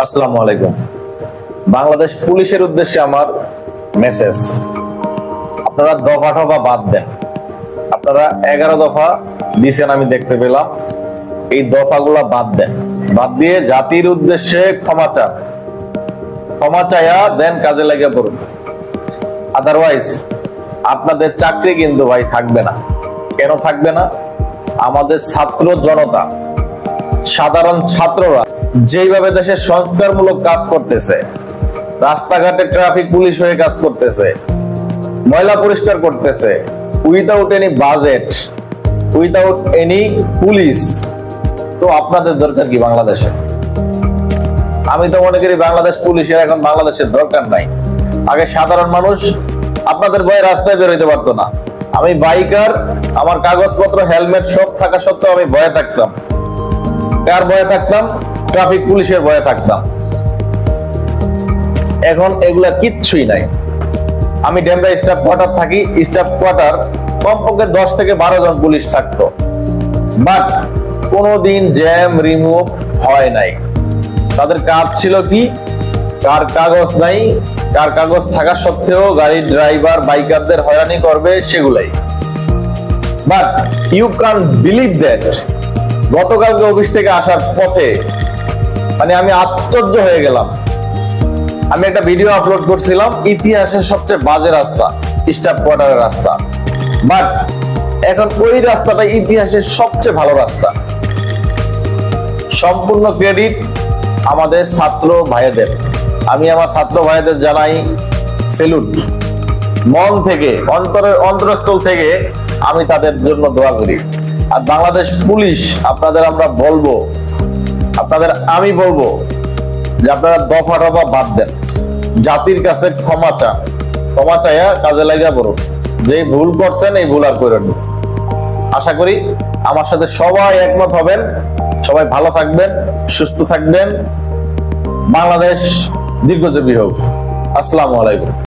আসসালামু আলাইকুম। বাংলাদেশ পুলিশের উদ্দেশ্যে আমার মেসেজ, আপনারা দফা টফা বাদ দেন। আপনারা 11 দফা দিয়েছেন আমি দেখতে পেলাম, এই দফাগুলা বাদ দেন। বাদ দিয়ে জাতির উদ্দেশ্যে ক্ষমা চায়া দেন, কাজে লেগে পড়ুন। আদারওয়াইজ আপনাদের চাকরি কিন্তু ভাই থাকবে না। কেন থাকবে না? আমাদের ছাত্র জনতা, সাধারণ ছাত্ররা যেইভাবে দেশের সংস্কারমূলক কাজ করতেছে, রাস্তাঘাটে ট্রাফিক পুলিশ হয়ে কাজ করতেছে, ময়লা পরিষ্কার করতেছে, without any budget, without any police, তো আপনাদের দরকার কি বাংলাদেশে? আমি তো মনে করি বাংলাদেশ পুলিশের এখন বাংলাদেশের দরকার নাই। আগে সাধারণ মানুষ আপনাদের ভয়ে রাস্তায় বেরোতে পারতো না। আমি বাইকার, আমার কাগজপত্র হেলমেট সব থাকা সত্ত্বেও আমি ভয়ে থাকতাম। কার ভয়ে থাকতাম? ট্রাফিক পুলিশের ভয়ে থাকতাম। এখন এগুলা কিচ্ছুই নাই। আমি ডেমরা স্টাফ কোয়ার্টার থাকি, স্টাফ কোয়ার্টার কমপক্ষে 10 থেকে 12 জন পুলিশ থাকতো, বাট কোনোদিন জ্যাম রিমুভ হয় নাই। তাদের কাজ ছিল কি? কার কাগজ নাই, কার কাগজ থাকা সত্ত্বেও গাড়ির ড্রাইভার বাইকারদের হয়রানি করবে, সেগুলাই। But you can believe that, গতকালকে অফিস থেকে আসার পথে মানে আমি আশ্চর্য হয়ে গেলাম। আমি একটা ভিডিও আপলোড করছিলাম, ইতিহাসের সবচেয়ে বাজে রাস্তা স্টাফ কোয়ার্টারের রাস্তা, বাট এখন ওই রাস্তাটা ইতিহাসের সবচেয়ে ভালো রাস্তা। সম্পূর্ণ ক্রেডিট আমাদের ছাত্র ভাইদের। আমি আমার ছাত্র ভাইদের জানাই সেলুট, মন থেকে, অন্তরস্থল থেকে আমি তাদের জন্য দোয়া করি। আর বাংলাদেশ পুলিশ আপনাদের আমি বলবো যে আপনারা দফা টফা বাদ দেন, জাতির কাছে ক্ষমা চায়া কাজে লাগা পড়ুন। যে ভুল করছেন এই ভুল আর করেন। আশা করি আমার সাথে সবাই একমত হবেন। সবাই ভালো থাকবেন, সুস্থ থাকবেন। বাংলাদেশ দীর্ঘজীবী হোক। আসসালামু আলাইকুম।